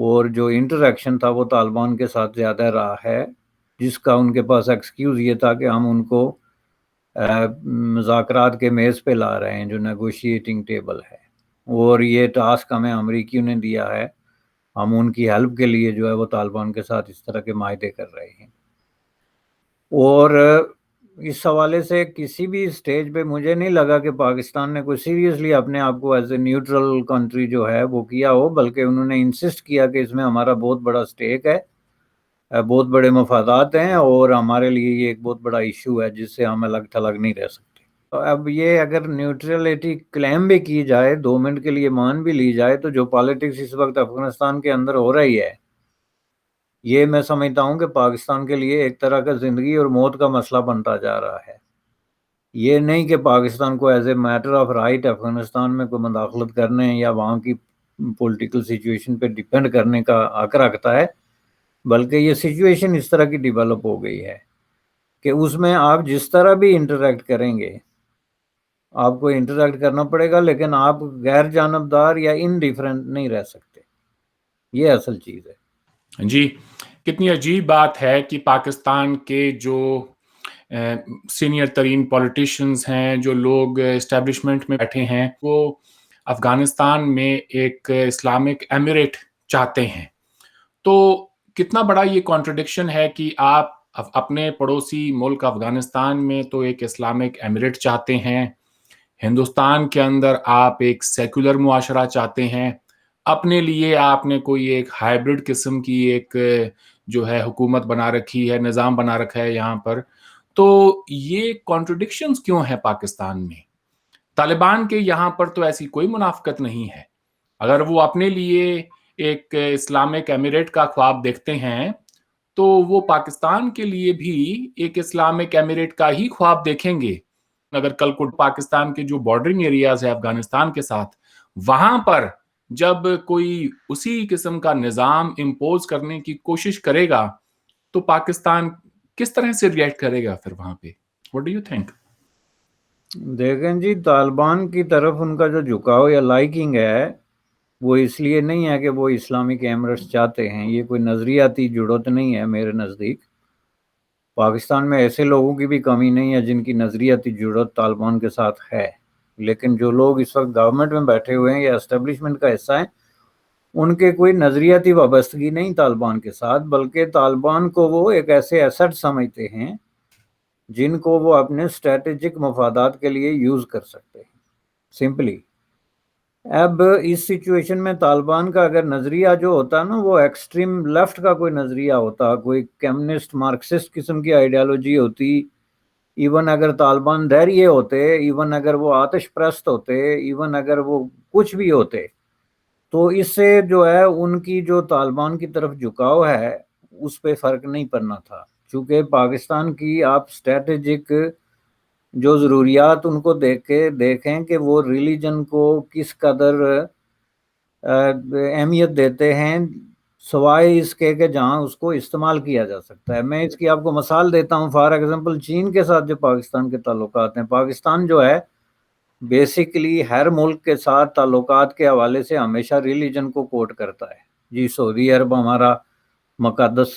اور جو انٹریکشن تھا وہ طالبان کے ساتھ زیادہ رہا ہے، جس کا ان کے پاس ایکسکیوز یہ تھا کہ ہم ان کو مذاکرات کے میز پہ لا رہے ہیں جو نیگوشیٹنگ ٹیبل ہے، اور یہ ٹاسک ہمیں امریکیوں نے دیا ہے، ہم ان کی ہیلپ کے لیے جو ہے وہ طالبان کے ساتھ اس طرح کے معاہدے کر رہے ہیں۔ اور اس حوالے سے کسی بھی سٹیج پہ مجھے نہیں لگا کہ پاکستان نے کوئی سیریسلی اپنے آپ کو ایز اے نیوٹرل کنٹری جو ہے وہ کیا ہو، بلکہ انہوں نے انسسٹ کیا کہ اس میں ہمارا بہت بڑا سٹیک ہے، بہت بڑے مفادات ہیں، اور ہمارے لیے یہ ایک بہت بڑا ایشو ہے جس سے ہم الگ تھلگ نہیں رہ سکتے۔ اب یہ اگر نیوٹرلٹی کلیم بھی کی جائے، 2 منٹ کے لیے مان بھی لی جائے، تو جو پالیٹکس اس وقت افغانستان کے اندر ہو رہی ہے، یہ میں سمجھتا ہوں کہ پاکستان کے لیے ایک طرح کا زندگی اور موت کا مسئلہ بنتا جا رہا ہے۔ یہ نہیں کہ پاکستان کو as a matter of right Afghanistan میں کوئی مداخلت کرنے یا وہاں کی پولیٹیکل سچویشن پہ ڈیپینڈ کرنے کا حق رکھتا ہے، بلکہ یہ سچویشن اس طرح کی ڈیولپ ہو گئی ہے کہ اس میں آپ جس طرح بھی انٹریکٹ کریں گے، آپ کو انٹریکٹ کرنا پڑے گا، لیکن آپ غیر جانبدار یا انڈیفرنٹ نہیں رہ سکتے۔ یہ اصل چیز ہے۔ جی، کتنی عجیب بات ہے کہ پاکستان کے جو سینئر ترین پولیٹیشنز ہیں، جو لوگ اسٹیبلشمنٹ میں بیٹھے ہیں، وہ افغانستان میں ایک اسلامک ایمریٹ چاہتے ہیں۔ تو کتنا بڑا یہ کانٹرڈکشن ہے کہ آپ اپنے پڑوسی ملک افغانستان میں تو ایک اسلامک ایمریٹ چاہتے ہیں، ہندوستان کے اندر آپ ایک سیکولر معاشرہ چاہتے ہیں، اپنے لیے آپ نے کوئی ایک ہائیبرڈ قسم کی ایک جو ہے حکومت بنا رکھی ہے، نظام بنا رکھا ہے یہاں پر۔ تو یہ کانٹرڈکشنز کیوں ہیں پاکستان میں؟ طالبان کے یہاں پر تو ایسی کوئی منافقت نہیں ہے۔ اگر وہ اپنے لیے ایک اسلامک ایمریٹ کا خواب دیکھتے ہیں تو وہ پاکستان کے لیے بھی ایک اسلامک ایمریٹ کا ہی خواب دیکھیں گے۔ اگر کل کو پاکستان کے جو بارڈرنگ ایریاز ہے افغانستان کے ساتھ، وہاں پر جب کوئی اسی قسم کا نظام امپوز کرنے کی کوشش کرے گا تو پاکستان کس طرح سے ریئیکٹ کرے گا پھر وہاں پہ؟ What do you think؟ دیکھیں جی، طالبان کی طرف ان کا جو جھکاؤ یا لائکنگ ہے وہ اس لیے نہیں ہے کہ وہ اسلامک ایمریٹس چاہتے ہیں، یہ کوئی نظریاتی جڑت نہیں ہے میرے نزدیک۔ پاکستان میں ایسے لوگوں کی بھی کمی نہیں ہے جن کی نظریاتی جڑت طالبان کے ساتھ ہے، لیکن جو لوگ اس وقت گورنمنٹ میں بیٹھے ہوئے ہیں یا اسٹیبلشمنٹ کا حصہ ہیں، ان کے کوئی نظریاتی وابستگی نہیں طالبان کے ساتھ، بلکہ طالبان کو وہ ایک ایسے ایسٹ سمجھتے ہیں جن کو وہ اپنے اسٹریٹجک مفادات کے لیے یوز کر سکتے ہیں، سمپلی۔ اب اس سچویشن میں طالبان کا اگر نظریہ جو ہوتا نا وہ ایکسٹریم لیفٹ کا کوئی نظریہ ہوتا، کوئی کمیونسٹ مارکسسٹ قسم کی آئیڈیالوجی ہوتی، ایون اگر طالبان دہریے ہوتے، ایون اگر وہ آتش پرست ہوتے، ایون اگر وہ کچھ بھی ہوتے، تو اس سے جو ہے ان کی جو طالبان کی طرف جھکاؤ ہے اس پہ فرق نہیں پڑنا تھا، چونکہ پاکستان کی آپ اسٹریٹجک جو ضروریات ان کو دیکھیں کہ وہ ریلیجن کو کس قدر اہمیت دیتے ہیں، سوائے اس کے کہ جہاں اس کو استعمال کیا جا سکتا ہے۔ میں اس کی آپ کو مثال دیتا ہوں، فار ایگزامپل چین کے ساتھ جو پاکستان کے تعلقات ہیں، پاکستان جو ہے بیسیکلی ہر ملک کے ساتھ تعلقات کے حوالے سے ہمیشہ ریلیجن کو کوٹ کرتا ہے۔ جی، سعودی عرب ہمارا مقدس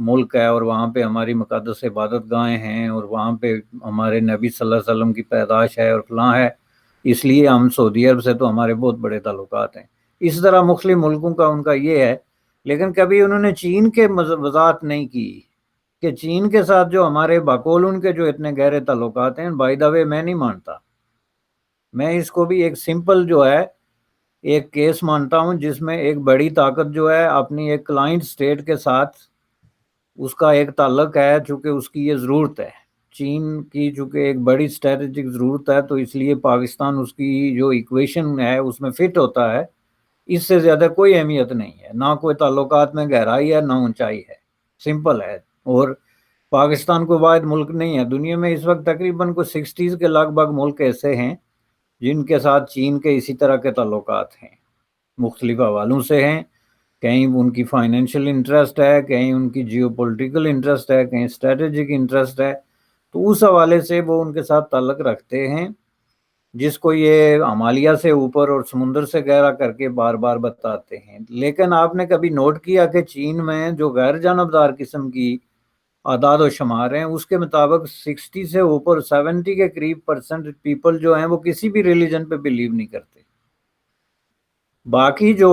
ملک ہے اور وہاں پہ ہماری مقدس عبادت گاہیں ہیں اور وہاں پہ ہمارے نبی صلی اللہ علیہ وسلم کی پیدائش ہے اور فلاں ہے، اس لیے ہم سعودی عرب سے تو ہمارے بہت بڑے تعلقات ہیں۔ اس طرح مختلف ملکوں کا ان کا یہ ہے، لیکن کبھی انہوں نے چین کے وضاحت نہیں کی کہ چین کے ساتھ جو ہمارے باقول ان کے جو اتنے گہرے تعلقات ہیں، بائی دا وے میں نہیں مانتا، میں اس کو بھی ایک سمپل جو ہے ایک کیس مانتا ہوں جس میں ایک بڑی طاقت جو ہے اپنی ایک کلائنٹ سٹیٹ کے ساتھ اس کا ایک تعلق ہے، چونکہ اس کی یہ ضرورت ہے، چین کی چونکہ ایک بڑی اسٹریٹجک ضرورت ہے، تو اس لیے پاکستان اس کی جو ایکویشن ہے اس میں فٹ ہوتا ہے۔ اس سے زیادہ کوئی اہمیت نہیں ہے، نہ کوئی تعلقات میں گہرائی ہے نہ اونچائی ہے، سمپل ہے۔ اور پاکستان کوئی واحد ملک نہیں ہے دنیا میں، اس وقت تقریباً کوئی 60 کے لگ بھگ ملک ایسے ہیں جن کے ساتھ چین کے اسی طرح کے تعلقات ہیں، مختلف حوالوں سے ہیں، کہیں ان کی فائنینشیل انٹرسٹ ہے، کہیں ان کی جیو پولیٹیکل انٹرسٹ ہے، کہیں اسٹریٹجک انٹرسٹ ہے، تو اس حوالے سے وہ ان کے ساتھ تعلق رکھتے ہیں۔ جس کو یہ ہمالیہ سے اوپر اور سمندر سے گہرا کر کے بار بار بتاتے ہیں. لیکن آپ نے کبھی نوٹ کیا کہ چین میں جو غیر جانبدار قسم کی اعداد و شمار ہیں، اس کے مطابق 60 سے اوپر 70 کے قریب % پیپل جو ہیں وہ کسی بھی ریلیجن پہ بلیو نہیں کرتے. باقی جو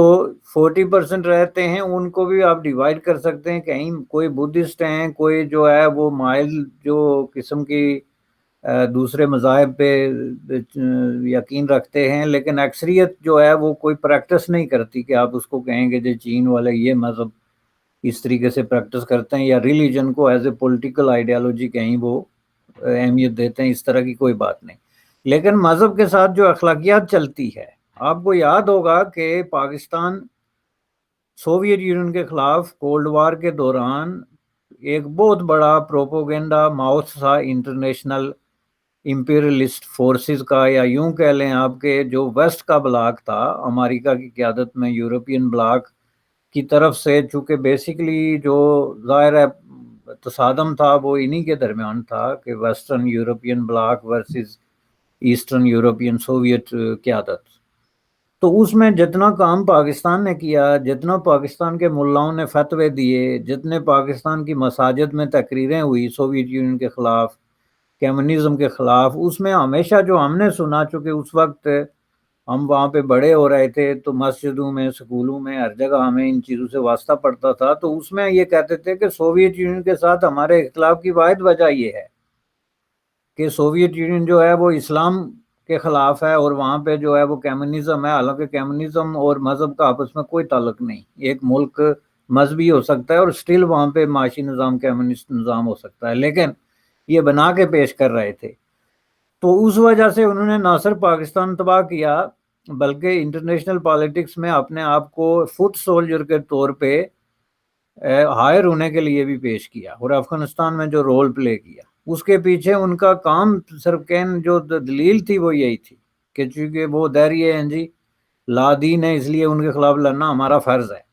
40% رہتے ہیں ان کو بھی آپ ڈیوائڈ کر سکتے ہیں. کہیں کوئی بدھسٹ ہیں، کوئی جو ہے وہ مائل جو قسم کی دوسرے مذاہب پہ یقین رکھتے ہیں، لیکن اکثریت جو ہے وہ کوئی پریکٹس نہیں کرتی کہ آپ اس کو کہیں گے جو چین والے یہ مذہب اس طریقے سے پریکٹس کرتے ہیں یا ریلیجن کو ایز اے پولیٹیکل آئیڈیالوجی کہیں وہ اہمیت دیتے ہیں، اس طرح کی کوئی بات نہیں. لیکن مذہب کے ساتھ جو اخلاقیات چلتی ہے، آپ کو یاد ہوگا کہ پاکستان سوویت یونین کے خلاف کولڈ وار کے دوران ایک بہت بڑا پروپوگنڈا ماؤتھ تھا انٹرنیشنل امپیریلسٹ فورسز کا، یا یوں کہہ لیں آپ کے جو ویسٹ کا بلاک تھا امریکہ کی قیادت میں، یورپین بلاک کی طرف سے. چونکہ بیسیکلی جو ظاہر ہے تصادم تھا وہ انہی کے درمیان تھا کہ western European bloc versus eastern European Soviet قیادت. تو اس میں جتنا کام پاکستان نے کیا، جتنا پاکستان کے ملاؤں نے فتوے دیے، جتنے پاکستان کی مساجد میں تقریریں ہوئی سوویت یونین کے خلاف، کمیونزم کے خلاف، اس میں ہمیشہ جو ہم نے سنا، چونکہ اس وقت ہم وہاں پہ بڑے ہو رہے تھے تو مسجدوں میں، سکولوں میں، ہر جگہ ہمیں ان چیزوں سے واسطہ پڑتا تھا، تو اس میں یہ کہتے تھے کہ سوویت یونین کے ساتھ ہمارے اختلاف کی واحد وجہ یہ ہے کہ سوویت یونین جو ہے وہ اسلام کے خلاف ہے اور وہاں پہ جو ہے وہ کمیونزم ہے. حالانکہ کمیونزم اور مذہب کا آپس میں کوئی تعلق نہیں. ایک ملک مذہبی ہو سکتا ہے اور اسٹل وہاں پہ معاشی نظام کمیونسٹ نظام ہو سکتا ہے، لیکن یہ بنا کے پیش کر رہے تھے. تو اس وجہ سے انہوں نے نہ صرف پاکستان تباہ کیا بلکہ انٹرنیشنل پالیٹکس میں اپنے آپ کو فٹ سولجر کے طور پہ ہائر ہونے کے لیے بھی پیش کیا، اور افغانستان میں جو رول پلے کیا اس کے پیچھے ان کا کام صرف جو دلیل تھی وہ یہی تھی کہ چونکہ وہ دہریے ہیں جی لا دین ہے، اس لیے ان کے خلاف لڑنا ہمارا فرض ہے.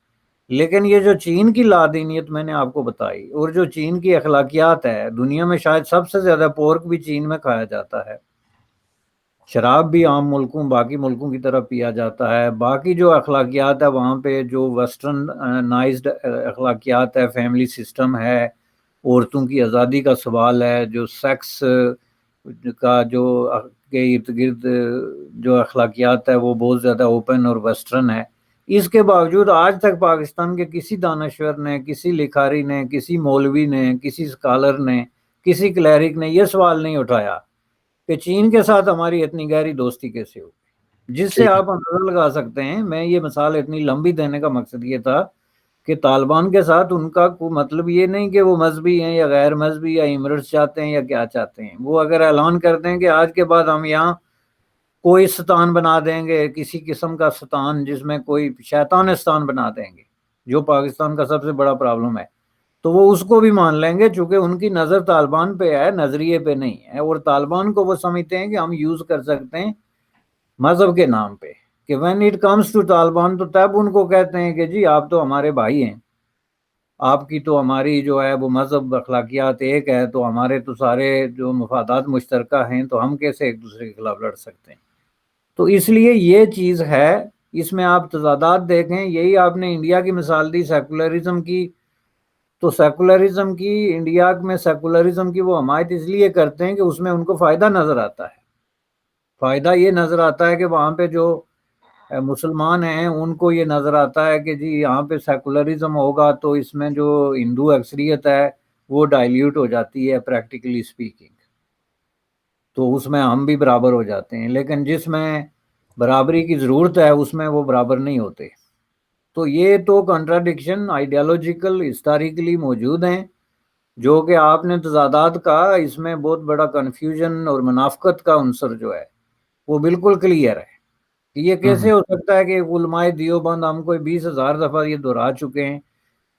لیکن یہ جو چین کی لا دینیت میں نے آپ کو بتائی، اور جو چین کی اخلاقیات ہے، دنیا میں شاید سب سے زیادہ پورک بھی چین میں کھایا جاتا ہے، شراب بھی عام ملکوں باقی ملکوں کی طرف پیا جاتا ہے. باقی جو اخلاقیات ہے وہاں پہ جو ویسٹرن نائزڈ اخلاقیات ہے، فیملی سسٹم ہے، عورتوں کی آزادی کا سوال ہے، جو سیکس کا جو کے ارد گرد جو اخلاقیات ہے وہ بہت زیادہ اوپن اور ویسٹرن ہے. اس کے باوجود آج تک پاکستان کے کسی دانشور نے، کسی لکھاری نے، کسی مولوی نے، کسی اسکالر نے، کسی کلیرک نے یہ سوال نہیں اٹھایا کہ چین کے ساتھ ہماری اتنی گہری دوستی کیسے ہو، جس سے آپ اندازہ لگا سکتے ہیں. میں یہ مثال اتنی لمبی دینے کا مقصد یہ تھا کہ طالبان کے ساتھ ان کا کوئی مطلب یہ نہیں کہ وہ مذہبی ہیں یا غیر مذہبی یا ایمرٹس چاہتے ہیں یا کیا چاہتے ہیں. وہ اگر اعلان کرتے ہیں کہ آج کے بعد ہم یہاں کوئی ستان بنا دیں گے، کسی قسم کا ستان جس میں کوئی شیطانستان بنا دیں گے، جو پاکستان کا سب سے بڑا پرابلم ہے، تو وہ اس کو بھی مان لیں گے، چونکہ ان کی نظر طالبان پہ ہے، نظریے پہ نہیں ہے. اور طالبان کو وہ سمجھتے ہیں کہ ہم یوز کر سکتے ہیں مذہب کے نام پہ، کہ when it comes to Taliban تو تب ان کو کہتے ہیں کہ جی آپ تو ہمارے بھائی ہیں، آپ کی تو ہماری جو ہے وہ مذہب اخلاقیات ایک ہے، تو ہمارے تو سارے جو مفادات مشترکہ ہیں، تو ہم کیسے ایک دوسرے کے خلاف لڑ سکتے ہیں. تو اس لیے یہ چیز ہے، اس میں آپ تضادات دیکھیں. یہی آپ نے انڈیا کی مثال دی سیکولرزم کی، تو سیکولرزم کی انڈیا میں سیکولرزم کی وہ حمایت اس لیے کرتے ہیں کہ اس میں ان کو فائدہ نظر آتا ہے. فائدہ یہ نظر آتا ہے کہ وہاں پہ جو مسلمان ہیں ان کو یہ نظر آتا ہے کہ جی یہاں پہ سیکولرزم ہوگا تو اس میں جو ہندو اکثریت ہے وہ ڈائلیوٹ ہو جاتی ہے پریکٹیکلی اسپیکنگ، تو اس میں ہم بھی برابر ہو جاتے ہیں. لیکن جس میں برابری کی ضرورت ہے اس میں وہ برابر نہیں ہوتے. تو یہ تو کنٹراڈکشن آئیڈیالوجیکل ہسٹوریکلی موجود ہیں، جو کہ آپ نے تضادات کا، اس میں بہت بڑا کنفیوژن اور منافقت کا عنصر جو ہے وہ بالکل کلیئر ہے. کہ یہ کیسے ہو سکتا ہے کہ علماء دیوبند، ہم کوئی 20,000 دفعہ یہ دہرا چکے ہیں،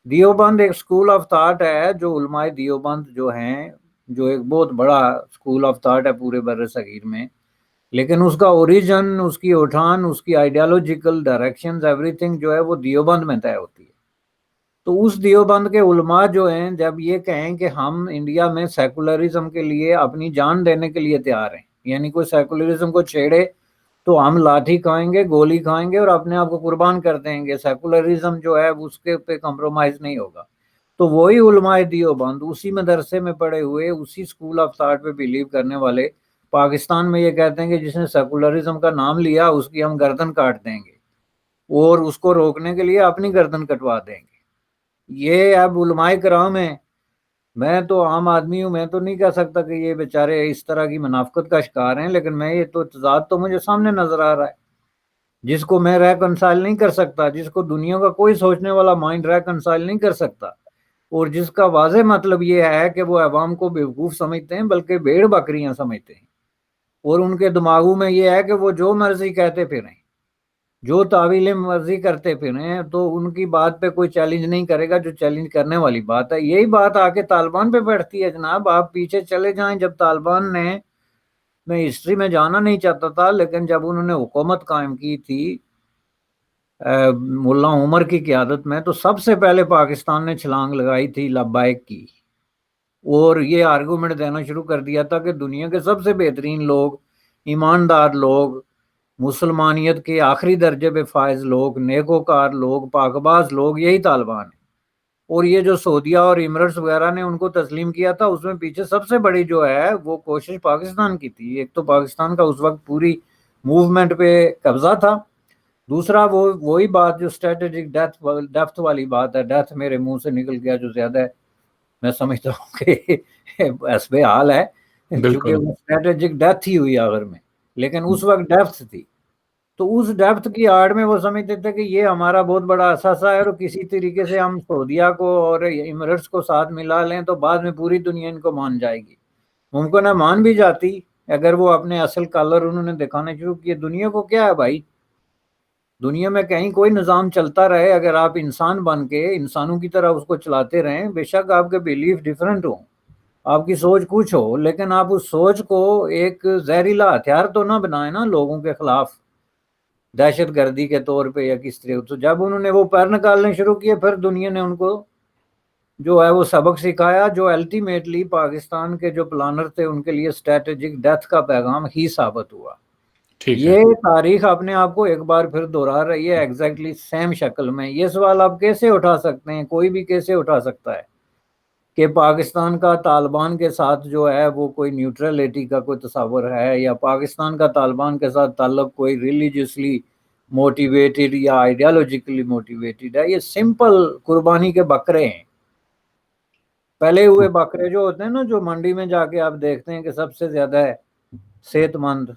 دیوبند ایک سکول آف تھاٹ ہے، جو علماء دیوبند جو ہیں، جو ایک بہت بڑا سکول آف تھاٹ ہے پورے بر صغیر میں، لیکن اس کا اوریجن، اس کی اٹھان، اس کی آئیڈیالوجیکل ڈائریکشنز، ایوری تھنگ جو ہے وہ دیوبند میں طے ہوتی ہے. تو اس دیوبند کے علماء جو ہیں جب یہ کہیں کہ ہم انڈیا میں سیکولرزم کے لیے اپنی جان دینے کے لیے تیار ہیں، یعنی کوئی سیکولرزم کو چھیڑے تو ہم لاٹھی کھائیں گے، گولی کھائیں گے اور اپنے آپ کو قربان کر دیں گے. سیکولرزم جو ہے اس کے پہ کمپرومائز نہیں ہوگا. تو وہی علماء دیوبند اسی مدرسے میں پڑے ہوئے، اسی اسکول آف تھاٹ پہ بلیو کرنے والے پاکستان میں یہ کہتے ہیں کہ جس نے سیکولرزم کا نام لیا اس کی ہم گردن کاٹ دیں گے اور اس کو روکنے کے لیے اپنی گردن کٹوا دیں گے. یہ اب علماء کرام ہیں. میں تو عام آدمی ہوں، میں تو نہیں کہہ سکتا کہ یہ بیچارے اس طرح کی منافقت کا شکار ہیں، لیکن میں یہ تو تضاد تو مجھے سامنے نظر آ رہا ہے جس کو میں ریکنسائل نہیں کر سکتا، جس کو دنیا کا کوئی سوچنے والا مائنڈ ریکنسائل نہیں کر سکتا، اور جس کا واضح مطلب یہ ہے کہ وہ عوام کو بیوقوف سمجھتے ہیں بلکہ بھیڑ بکریاں سمجھتے ہیں، اور ان کے دماغوں میں یہ ہے کہ وہ جو مرضی کہتے پھریں، جو تعویلیں مرضی کرتے پھریں، تو ان کی بات پہ کوئی چیلنج نہیں کرے گا جو چیلنج کرنے والی بات ہے. یہی بات آ کے طالبان پہ بیٹھتی ہے جناب. آپ پیچھے چلے جائیں، جب طالبان نے، میں ہسٹری میں جانا نہیں چاہتا تھا، لیکن جب انہوں نے حکومت قائم کی تھی ملا عمر کی قیادت میں، تو سب سے پہلے پاکستان نے چھلانگ لگائی تھی لبیک کی، اور یہ آرگومنٹ دینا شروع کر دیا تھا کہ دنیا کے سب سے بہترین لوگ، ایماندار لوگ، مسلمانیت کے آخری درجے پہ فائز لوگ، نیکوکار لوگ، پاکباز لوگ، یہی طالبان ہیں. اور یہ جو سعودیہ اور ایمرٹس وغیرہ نے ان کو تسلیم کیا تھا، اس میں پیچھے سب سے بڑی جو ہے وہ کوشش پاکستان کی تھی. ایک تو پاکستان کا اس وقت پوری موومنٹ پہ قبضہ تھا، دوسرا وہی بات جو اسٹریٹجک ڈیپتھ والی بات ہے. ڈیتھ میرے منہ سے نکل گیا جو زیادہ ہے، میں سمجھتا ہوں کہ حسب حال ہے، چونکہ وہ اسٹریٹجک ڈیتھ ہی ہوئی آخر میں، لیکن اس وقت ڈیپتھ تھی. تو اس ڈیپتھ کی آڑ میں وہ سمجھتے تھے کہ یہ ہمارا بہت بڑا اثاثہ ہے، اور کسی طریقے سے ہم سعودیہ کو اور ایمریٹس کو ساتھ ملا لیں تو بعد میں پوری دنیا ان کو مان جائے گی. ممکن ہے مان بھی جاتی اگر وہ اپنے اصل کلر انہوں نے دکھانے شروع کیے. دنیا کو کیا ہے بھائی، دنیا میں کہیں کوئی نظام چلتا رہے، اگر آپ انسان بن کے انسانوں کی طرح اس کو چلاتے رہیں، بے شک آپ کے بیلیف ڈیفرنٹ ہوں، آپ کی سوچ کچھ ہو، لیکن آپ اس سوچ کو ایک زہریلا ہتھیار تو نہ بنائیں نا لوگوں کے خلاف، دہشت گردی کے طور پہ یا کس طرح. تو جب انہوں نے وہ پیر نکالنے شروع کیے، پھر دنیا نے ان کو جو ہے وہ سبق سکھایا، جو الٹیمیٹلی پاکستان کے جو پلانر تھے ان کے لیے اسٹریٹجک ڈیتھ کا پیغام ہی ثابت ہوا. یہ تاریخ اپنے آپ کو ایک بار پھر دوہرا رہی ہے ایگزیکٹلی سیم شکل میں. یہ سوال آپ کیسے اٹھا سکتے ہیں، کوئی بھی کیسے اٹھا سکتا ہے کہ پاکستان کا طالبان کے ساتھ جو ہے وہ کوئی نیوٹرلٹی کا کوئی تصور ہے، یا پاکستان کا طالبان کے ساتھ تعلق کوئی ریلیجیسلی موٹیویٹڈ یا آئیڈیالوجیکلی موٹیویٹڈ ہے. یہ سمپل قربانی کے بکرے ہیں، پہلے ہوئے بکرے جو ہوتے ہیں نا، جو منڈی میں جا کے آپ دیکھتے ہیں کہ سب سے زیادہ صحت مند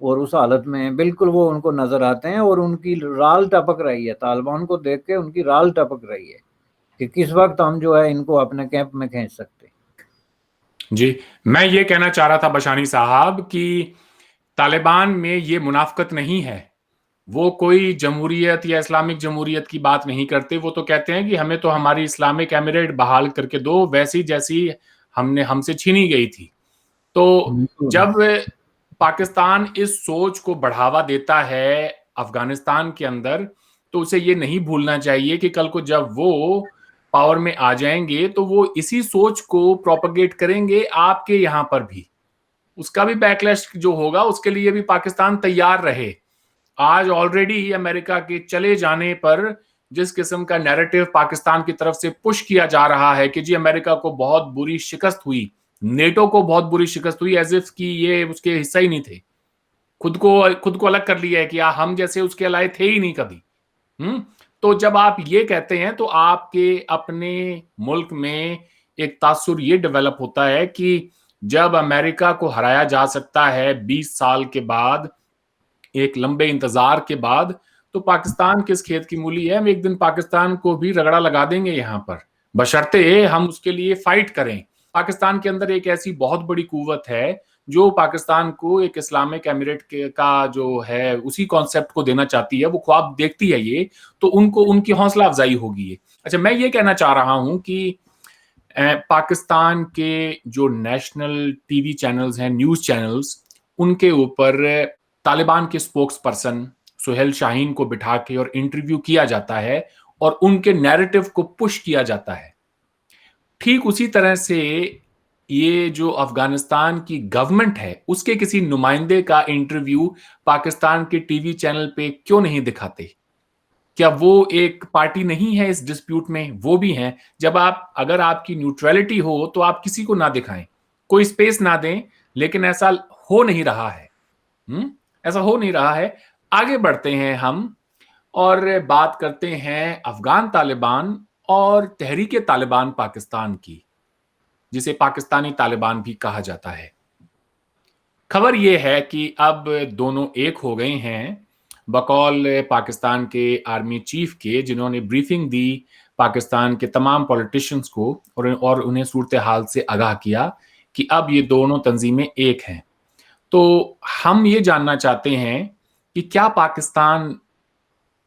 اور اس حالت میں، بالکل وہ ان کو نظر آتے ہیں، اور ان کی رال ٹپک رہی ہے، طالبان کو دیکھ کے ان کی رال ٹپک رہی ہے کہ کس وقت ہم جو ہے ان کو اپنے کیمپ میں کھینچ سکتے ہیں. جی، میں یہ کہنا چاہ رہا تھا بشانی صاحب کہ طالبان میں یہ منافقت نہیں ہے، وہ کوئی جمہوریت یا اسلامک جمہوریت کی بات نہیں کرتے. وہ تو کہتے ہیں کہ ہمیں تو ہماری اسلامک ایمریٹ بحال کر کے دو، ویسی جیسی ہم سے چھینی گئی تھی. تو جب پاکستان اس سوچ کو بڑھاوا دیتا ہے افغانستان کے اندر، تو اسے یہ نہیں بھولنا چاہیے کہ کل کو جب وہ پاور میں آ جائیں گے تو وہ اسی سوچ کو پروپیگیٹ کریں گے آپ کے یہاں پر بھی. اس کا بھی بیکلیش جو ہوگا اس کے لیے بھی پاکستان تیار رہے. آج آلریڈی امریکہ کے چلے جانے پر جس قسم کا نیریٹو پاکستان کی طرف سے پش کیا جا رہا ہے کہ جی امریکہ کو بہت بری شکست ہوئی، نیٹو کو بہت بری شکست ہوئی، ایز اف کہ یہ اس کے حصہ ہی نہیں تھے، خود کو الگ کر لیا ہے کہ ہم جیسے اس کے الائے تھے ہی نہیں کبھی. تو جب آپ یہ کہتے ہیں تو آپ کے اپنے ملک میں ایک تاثر یہ ڈیولپ ہوتا ہے کہ جب امریکہ کو ہرایا جا سکتا ہے 20 سال کے بعد، ایک لمبے انتظار کے بعد، تو پاکستان کس کھیت کی مولی ہے. ہم ایک دن پاکستان کو بھی رگڑا لگا دیں گے یہاں پر، بشرطے ہم اس کے لیے فائٹ کریں. پاکستان کے اندر ایک ایسی بہت بڑی قوت ہے جو پاکستان کو ایک اسلامک ایمریٹ کا جو ہے اسی کانسیپٹ کو دینا چاہتی ہے، وہ خواب دیکھتی ہے یہ، تو ان کی حوصلہ افزائی ہوگی. اچھا، میں یہ کہنا چاہ رہا ہوں کہ پاکستان کے جو نیشنل ٹی وی چینلز ہیں، نیوز چینلز، ان کے اوپر طالبان کے سپوکس پرسن سہیل شاہین کو بٹھا کے اور انٹرویو کیا جاتا ہے اور ان کے نیریٹو کو پش کیا جاتا ہے. ٹھیک اسی طرح سے یہ جو افغانستان کی گورنمنٹ ہے اس کے کسی نمائندے کا انٹرویو پاکستان کے ٹی وی چینل پہ کیوں نہیں دکھاتے؟ کیا وہ ایک پارٹی نہیں ہے اس ڈسپیوٹ میں؟ وہ بھی ہیں. جب اگر آپ کی نیوٹرلٹی ہو تو آپ کسی کو نہ دکھائیں، کوئی سپیس نہ دیں، لیکن ایسا ہو نہیں رہا ہے. ایسا ہو نہیں رہا ہے. آگے بڑھتے ہیں ہم اور بات کرتے ہیں افغان طالبان اور تحریک طالبان پاکستان کی، جسے پاکستانی طالبان بھی کہا جاتا ہے. خبر یہ ہے کہ اب دونوں ایک ہو گئے ہیں بقول پاکستان کے آرمی چیف کے، جنہوں نے بریفنگ دی پاکستان کے تمام پولیٹیشنز کو اور انہیں صورتحال سے آگاہ کیا کہ اب یہ دونوں تنظیمیں ایک ہیں. تو ہم یہ جاننا چاہتے ہیں کہ کیا پاکستان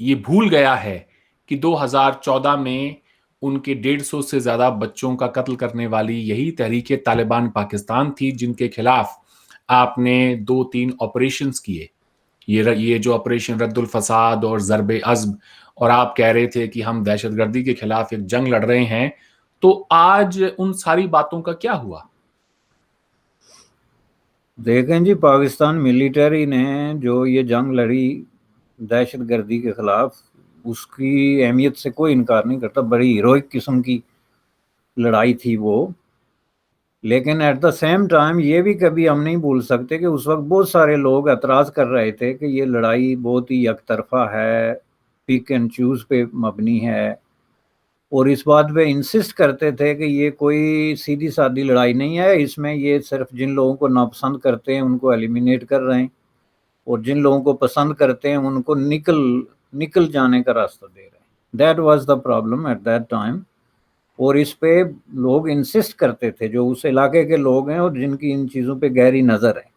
یہ بھول گیا ہے کہ 2014 میں ان کے 150 سے زیادہ بچوں کا قتل کرنے والی یہی تحریک طالبان پاکستان تھی، جن کے خلاف آپ نے 2-3 آپریشنز کیے، یہ جو آپریشن رد الفساد اور ضرب عزم، اور آپ کہہ رہے تھے کہ ہم دہشت گردی کے خلاف ایک جنگ لڑ رہے ہیں. تو آج ان ساری باتوں کا کیا ہوا؟ دیکھیں جی، پاکستان ملٹری نے جو یہ جنگ لڑی دہشت گردی کے خلاف، اس کی اہمیت سے کوئی انکار نہیں کرتا، بڑی ہیروئک قسم کی لڑائی تھی وہ. لیکن ایٹ دا سیم ٹائم یہ بھی کبھی ہم نہیں بھول سکتے کہ اس وقت بہت سارے لوگ اعتراض کر رہے تھے کہ یہ لڑائی بہت ہی یک طرفہ ہے، پک اینڈ چوز پہ مبنی ہے، اور اس بات پہ انسسٹ کرتے تھے کہ یہ کوئی سیدھی سادھی لڑائی نہیں ہے، اس میں یہ صرف جن لوگوں کو ناپسند کرتے ہیں ان کو ایلیمینیٹ کر رہے ہیں، اور جن لوگوں کو پسند کرتے ہیں ان کو نکل جانے کا راستہ دے رہے ہیں. That was the problem at that time. اور اس پہ لوگ انسسٹ کرتے تھے جو اس علاقے کے لوگ ہیں اور جن کی ان چیزوں پہ گہری نظر ہے.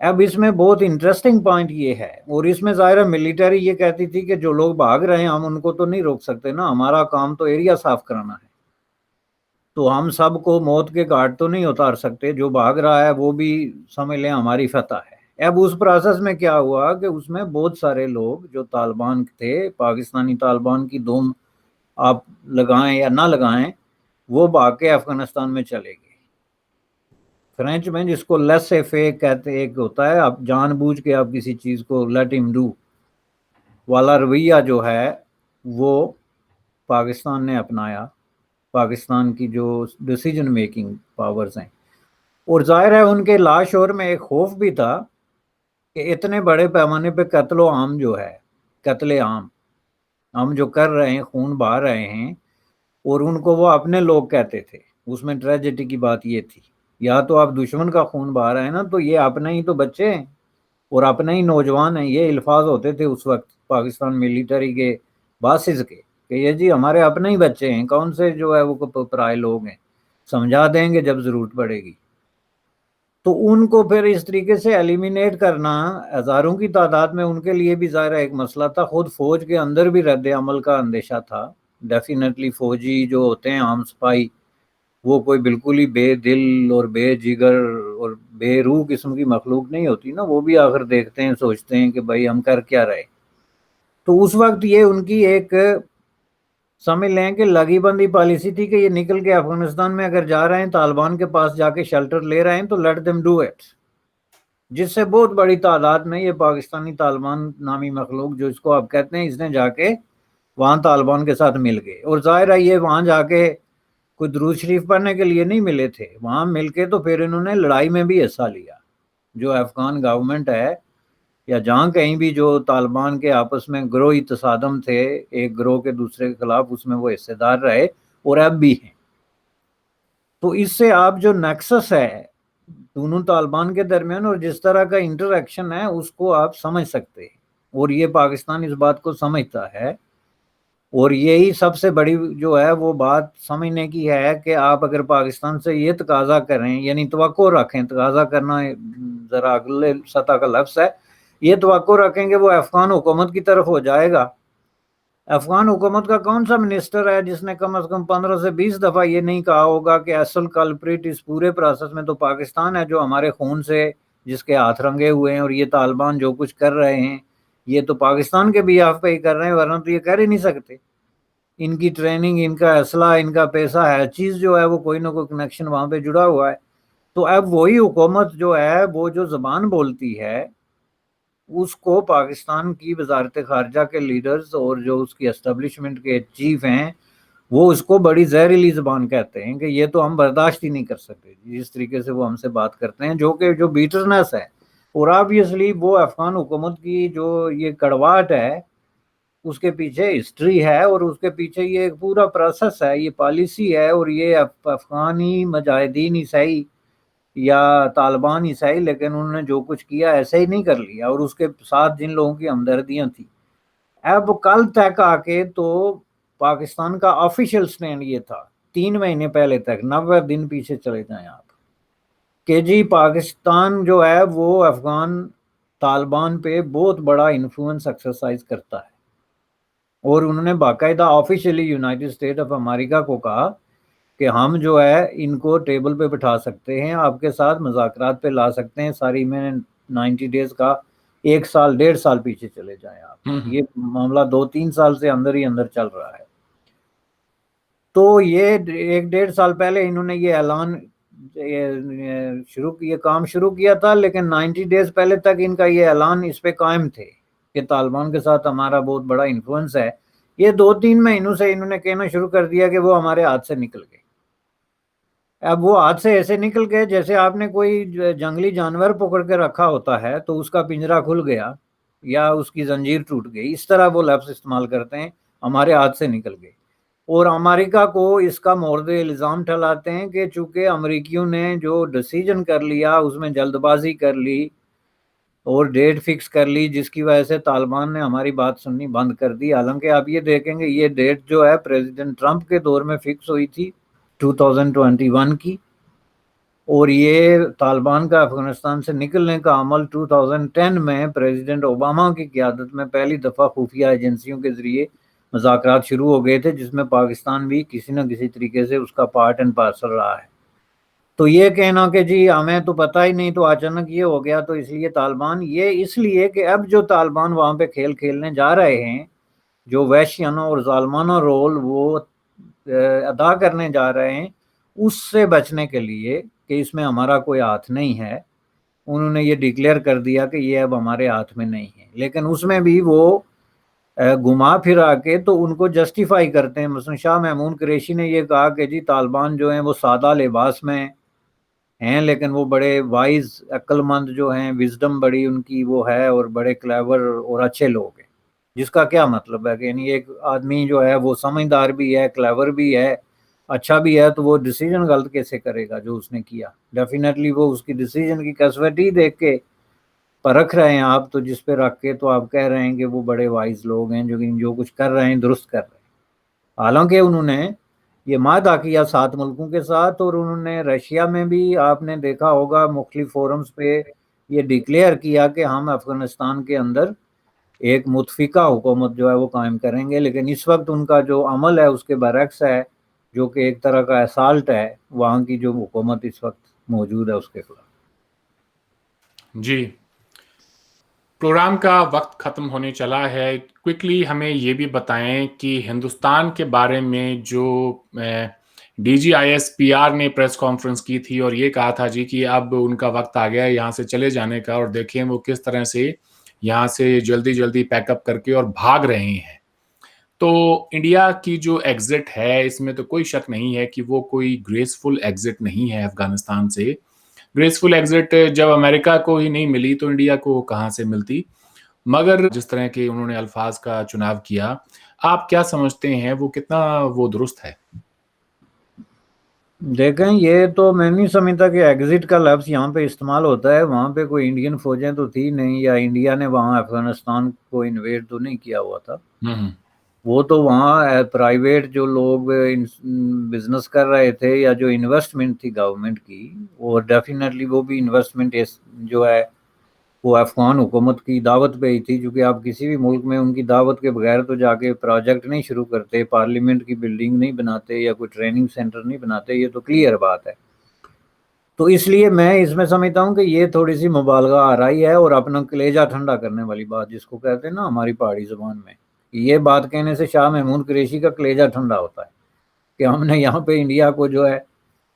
اب اس میں بہت انٹرسٹنگ پوائنٹ یہ ہے، اور اس میں ظاہر ملٹری یہ کہتی تھی کہ جو لوگ بھاگ رہے ہیں ہم ان کو تو نہیں روک سکتے نا، ہمارا کام تو ایریا صاف کرانا ہے، تو ہم سب کو موت کے گھاٹ تو نہیں اتار سکتے، جو بھاگ رہا ہے وہ بھی سمجھ لیں ہماری فتح ہے. اب اس پروسیس میں کیا ہوا کہ اس میں بہت سارے لوگ جو طالبان تھے، پاکستانی طالبان کی دوم آپ لگائیں یا نہ لگائیں، وہ بھاگ کے افغانستان میں چلے گئے. فرینچ میں جس کو لیس اے فیک کہتے ہیں، ایک ہوتا ہے آپ جان بوجھ کے آپ کسی چیز کو لیٹ ہم ڈو والا رویہ جو ہے وہ پاکستان نے اپنایا. پاکستان کی جو ڈیسیجن میکنگ پاورز ہیں، اور ظاہر ہے ان کے لاشعور میں ایک خوف بھی تھا کہ اتنے بڑے پیمانے پہ قتل عام جو ہے، قتل عام ہم جو کر رہے ہیں، خون بہا رہے ہیں، اور ان کو وہ اپنے لوگ کہتے تھے. اس میں ٹریجڈی کی بات یہ تھی، یا تو آپ دشمن کا خون بہا رہے ہیں نا، تو یہ اپنے ہی تو بچے ہیں اور اپنے ہی نوجوان ہیں. یہ الفاظ ہوتے تھے اس وقت پاکستان ملٹری کے باسز کے کہ یہ جی ہمارے اپنے ہی بچے ہیں، کون سے جو ہے وہ پرائے لوگ ہیں، سمجھا دیں گے جب ضرورت پڑے گی. تو ان کو پھر اس طریقے سے ایلیمینیٹ کرنا ہزاروں کی تعداد میں ان کے لیے بھی ظاہر ایک مسئلہ تھا. خود فوج کے اندر بھی رد عمل کا اندیشہ تھا. ڈیفینیٹلی فوجی جو ہوتے ہیں عام سپاہی، وہ کوئی بالکل ہی بے دل اور بے جگر اور بے روح قسم کی مخلوق نہیں ہوتی نا، وہ بھی آخر دیکھتے ہیں، سوچتے ہیں کہ بھائی ہم کر کیا رہے. تو اس وقت یہ ان کی ایک سمجھ لیں کہ لگی بندی پالیسی تھی کہ یہ نکل کے افغانستان میں اگر جا رہے ہیں، طالبان کے پاس جا کے شیلٹر لے رہے ہیں تو لیٹ دیم ڈو اٹ. جس سے بہت بڑی تعداد میں یہ پاکستانی طالبان نامی مخلوق جو اس کو آپ کہتے ہیں، اس نے جا کے وہاں طالبان کے ساتھ مل گئے. اور ظاہر ہے یہ وہاں جا کے کوئی درود شریف پڑھنے کے لیے نہیں ملے تھے، وہاں مل کے تو پھر انہوں نے لڑائی میں بھی حصہ لیا. جو افغان گورنمنٹ ہے یا جہاں کہیں بھی جو طالبان کے آپس میں گروہی تصادم تھے ایک گروہ کے دوسرے کے خلاف، اس میں وہ حصے دار رہے اور اب بھی ہیں. تو اس سے آپ جو نیکسس ہے دونوں طالبان کے درمیان اور جس طرح کا انٹر ایکشن ہے اس کو آپ سمجھ سکتے ہیں، اور یہ پاکستان اس بات کو سمجھتا ہے. اور یہی سب سے بڑی جو ہے وہ بات سمجھنے کی ہے کہ آپ اگر پاکستان سے یہ تقاضا کریں، یعنی توقع رکھیں، تقاضا کرنا ذرا اگلے سطح کا لفظ ہے، یہ توقع رکھیں کہ وہ افغان حکومت کی طرف ہو جائے گا. افغان حکومت کا کون سا منسٹر ہے جس نے کم از کم 15 سے 20 دفعہ یہ نہیں کہا ہوگا کہ اصل کلپریٹ اس پورے پروسیس میں تو پاکستان ہے، جو ہمارے خون سے جس کے ہاتھ رنگے ہوئے ہیں، اور یہ طالبان جو کچھ کر رہے ہیں یہ تو پاکستان کے بیہاف پہ ہی کر رہے ہیں، ورنہ تو یہ کر ہی نہیں سکتے. ان کی ٹریننگ، ان کا اسلحہ، ان کا پیسہ، ہر چیز جو ہے وہ کوئی نہ کوئی کنیکشن وہاں پہ جڑا ہوا ہے. تو اب وہی حکومت جو ہے وہ جو زبان بولتی ہے اس کو پاکستان کی وزارت خارجہ کے لیڈرز اور جو اس کی اسٹیبلشمنٹ کے چیف ہیں وہ اس کو بڑی زہریلی زبان کہتے ہیں کہ یہ تو ہم برداشت ہی نہیں کر سکتے جس طریقے سے وہ ہم سے بات کرتے ہیں، جو بیٹرنس ہے. اور آبویسلی وہ افغان حکومت کی جو یہ کڑواہٹ ہے اس کے پیچھے ہسٹری ہے، اور اس کے پیچھے یہ ایک پورا پروسیس ہے، یہ پالیسی ہے، اور یہ افغانی مجاہدین عیسائی یا طالبان عیسائی، لیکن انہوں نے جو کچھ کیا ایسے ہی نہیں کر لیا، اور اس کے ساتھ جن لوگوں کی ہمدردیاں تھیں. اب کل تک آ کے تو پاکستان کا آفیشیل سٹینڈ یہ تھا 3 مہینے پہلے تک، 90 دن پیچھے چلے جائیں آپ، کہ جی پاکستان جو ہے وہ افغان طالبان پہ بہت بڑا انفلوئنس ایکسرسائز کرتا ہے. اور انہوں نے باقاعدہ officially United state of America کو کہا کہ ہم جو ہے ان کو ٹیبل پہ بٹھا سکتے ہیں، آپ کے ساتھ مذاکرات پہ لا سکتے ہیں. ساری میں 90 ڈیز کا 1 سال 1.5 سال پیچھے چلے جائیں آپ، یہ معاملہ 2-3 سال سے اندر ہی اندر چل رہا ہے. تو یہ 1-1.5 سال پہلے انہوں نے یہ اعلان کام شروع کیا تھا، لیکن 90 ڈیز پہلے تک ان کا یہ اعلان اس پہ قائم تھے کہ طالبان کے ساتھ ہمارا بہت بڑا انفلوئنس ہے. یہ 2-3 مہینوں سے انہوں نے کہنا شروع کر دیا کہ وہ ہمارے ہاتھ سے نکل گئے. اب وہ ہاتھ سے ایسے نکل گئے جیسے آپ نے کوئی جنگلی جانور پکڑ کے رکھا ہوتا ہے تو اس کا پنجرا کھل گیا یا اس کی زنجیر ٹوٹ گئی، اس طرح وہ لفظ استعمال کرتے ہیں، ہمارے ہاتھ سے نکل گئے. اور امریکہ کو اس کا مورد الزام ٹھہراتے ہیں کہ چونکہ امریکیوں نے جو ڈیسیجن کر لیا اس میں جلد بازی کر لی اور ڈیٹ فکس کر لی، جس کی وجہ سے طالبان نے ہماری بات سننی بند کر دی. حالانکہ آپ یہ دیکھیں گے یہ ڈیٹ جو ہے پریزیڈنٹ ٹرمپ کے دور میں فکس ہوئی تھی 2021 کی، اور یہ طالبان کا افغانستان سے نکلنے کا عمل 2010 میں پریزیڈنٹ اوباما کی قیادت میں پہلی دفعہ خفیہ ایجنسیوں کے ذریعے مذاکرات شروع ہو گئے تھے، جس میں پاکستان بھی کسی نہ کسی طریقے سے اس کا پارٹ اینڈ پارسل رہا ہے. تو یہ کہنا کہ جی ہمیں تو پتہ ہی نہیں تو اچانک یہ ہو گیا، تو اس لیے طالبان، یہ اس لیے کہ اب جو طالبان وہاں پہ کھیل کھیلنے جا رہے ہیں، جو وحشیانہ اور ظالمانہ رول وہ ادا کرنے جا رہے ہیں، اس سے بچنے کے لیے کہ اس میں ہمارا کوئی ہاتھ نہیں ہے، انہوں نے یہ ڈکلیئر کر دیا کہ یہ اب ہمارے ہاتھ میں نہیں ہے. لیکن اس میں بھی وہ گھما پھرا کے تو ان کو جسٹیفائی کرتے ہیں. مثلا شاہ محمود قریشی نے یہ کہا کہ جی طالبان جو ہیں وہ سادہ لباس میں ہیں لیکن وہ بڑے وائز، عقل مند جو ہیں، وزڈم بڑی ان کی وہ ہے، اور بڑے کلیور اور اچھے لوگ ہیں. جس کا کیا مطلب ہے کہ یعنی ایک آدمی جو ہے وہ سمجھدار بھی ہے، کلیور بھی ہے، اچھا بھی ہے، تو وہ ڈیسیجن غلط کیسے کرے گا جو اس نے کیا؟ ڈیفینیٹلی وہ اس کی ڈیسیجن کی کسوٹی دیکھ کے پرکھ رہے ہیں آپ، تو جس پہ رکھ کے تو آپ کہہ رہے ہیں کہ وہ بڑے وائز لوگ ہیں جو کچھ کر رہے ہیں درست کر رہے ہیں. حالانکہ انہوں نے یہ معاہدہ کیا 7 ملکوں کے ساتھ، اور انہوں نے رشیا میں بھی آپ نے دیکھا ہوگا مختلف فورمز پہ یہ ڈکلیئر کیا کہ ہم افغانستان کے اندر ایک متفقہ حکومت جو ہے وہ قائم کریں گے. لیکن اس وقت ان کا جو عمل ہے اس کے برعکس ہے، جو کہ ایک طرح کا اسالٹ ہے وہاں کی جو حکومت اس وقت موجود ہے اس کے خلاف. جی، پروگرام کا وقت ختم ہونے چلا ہے. کوئکلی ہمیں یہ بھی بتائیں کہ ہندوستان کے بارے میں جو D G I S P R نے پریس کانفرنس کی تھی اور یہ کہا تھا جی کہ اب ان کا وقت آ گیا ہے یہاں سے چلے جانے کا، اور دیکھیں وہ کس طرح سے یہاں سے جلدی جلدی پیک اپ کر کے اور بھاگ رہے ہیں. تو انڈیا کی جو ایگزٹ ہے اس میں تو کوئی شک نہیں ہے کہ وہ کوئی گریسفل ایگزٹ نہیں ہے افغانستان سے. گریسفل ایگزٹ جب امریکہ کو ہی نہیں ملی تو انڈیا کو کہاں سے ملتی؟ مگر جس طرح کے انہوں نے الفاظ کا چناؤ کیا، آپ کیا سمجھتے ہیں وہ کتنا وہ درست ہے؟ دیکھیں یہ تو میں نہیں سمجھتا کہ ایگزٹ کا لفظ یہاں پہ استعمال ہوتا ہے. وہاں پہ کوئی انڈین فوجیں تو تھی نہیں، یا انڈیا نے وہاں افغانستان کو انویڈ تو نہیں کیا ہوا تھا. وہ تو وہاں پرائیویٹ جو لوگ بزنس کر رہے تھے یا جو انویسٹمنٹ تھی گورنمنٹ کی، اور ڈیفینیٹلی وہ بھی انویسٹمنٹ جو ہے وہ افغان حکومت کی دعوت پہ ہی تھی، کیونکہ آپ کسی بھی ملک میں ان کی دعوت کے بغیر تو جا کے پروجیکٹ نہیں شروع کرتے، پارلیمنٹ کی بلڈنگ نہیں بناتے یا کوئی ٹریننگ سینٹر نہیں بناتے، یہ تو کلیئر بات ہے. تو اس لیے میں اس میں سمجھتا ہوں کہ یہ تھوڑی سی مبالغہ آ رہی ہے اور اپنا کلیجہ ٹھنڈا کرنے والی بات جس کو کہتے ہیں نا ہماری پہاڑی زبان میں، یہ بات کہنے سے شاہ محمود قریشی کا کلیجہ ٹھنڈا ہوتا ہے کہ ہم نے یہاں پہ انڈیا کو جو ہے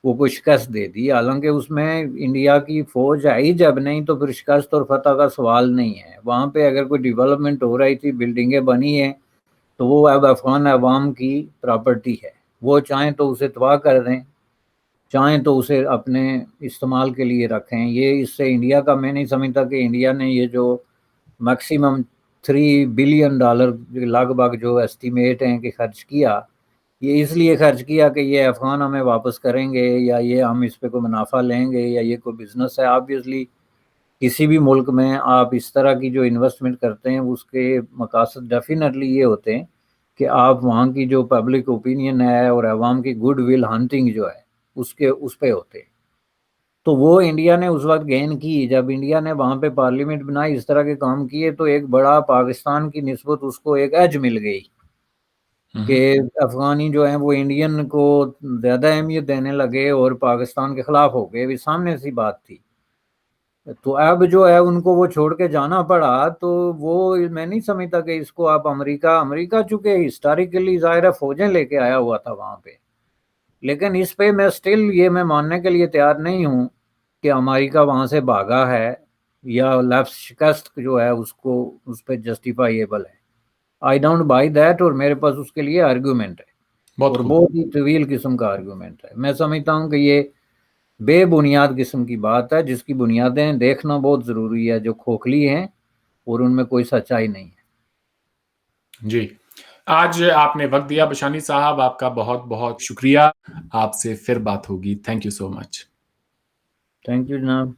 وہ کوئی شکست دے دی، حالانکہ اس میں انڈیا کی فوج آئی جب نہیں تو پھر شکست اور فتح کا سوال نہیں ہے. وہاں پہ اگر کوئی ڈیولپمنٹ ہو رہی تھی، بلڈنگیں بنی ہیں، تو وہ اب افغان عوام کی پراپرٹی ہے. وہ چاہیں تو اسے تباہ کر دیں، چاہیں تو اسے اپنے استعمال کے لیے رکھیں. یہ اس سے انڈیا کا، میں نہیں سمجھتا کہ انڈیا نے یہ جو میکسیمم $3 بلین لگ بھگ جو ایسٹیمیٹ ہیں کہ خرچ کیا، یہ اس لیے خرچ کیا کہ یہ افغان ہمیں واپس کریں گے یا یہ ہم اس پہ کوئی منافع لیں گے یا یہ کوئی بزنس ہے. آبویسلی کسی بھی ملک میں آپ اس طرح کی جو انویسٹمنٹ کرتے ہیں اس کے مقاصد ڈیفینیٹلی یہ ہوتے ہیں کہ آپ وہاں کی جو پبلک اوپینین ہے اور عوام کی گڈ ول ہنٹنگ جو ہے اس پہ ہوتے ہیں. تو وہ انڈیا نے اس وقت گین کی جب انڈیا نے وہاں پہ پارلیمنٹ بنائی، اس طرح کے کام کیے، تو ایک بڑا پاکستان کی نسبت اس کو ایک ایج مل گئی کہ افغانی جو ہیں وہ انڈین کو زیادہ اہمیت دینے لگے اور پاکستان کے خلاف ہو گئے. سامنے سی بات تھی. تو اب جو ہے ان کو وہ چھوڑ کے جانا پڑا، تو وہ میں نہیں سمجھتا کہ اس کو آپ امریکہ چونکہ ہسٹوریکلی ظاہر ہے فوجیں لے کے آیا ہوا تھا وہاں پہ، لیکن اس پہ میں سٹل یہ میں ماننے کے لیے تیار نہیں ہوں کہ امریکہ وہاں سے بھاگا ہے یا لیفٹ شکست جو ہے اس پہ جسٹیفائیبل ہے. آئی ڈونٹ بائی دیٹ، اور میرے پاس اس کے لیے آرگیومنٹ ہے اور بہت ہی طویل قسم کا آرگیومنٹ ہے. میں سمجھتا ہوں کہ یہ بے بنیاد قسم کی بات ہے جس کی بنیادیں دیکھنا بہت ضروری ہے، جو کھوکھلی ہیں اور ان میں کوئی سچائی نہیں ہے. جی، آج آپ نے وقت دیا بشانی صاحب، آپ کا بہت بہت شکریہ. آپ سے پھر بات ہوگی. Thank you so much. Thank you جناب.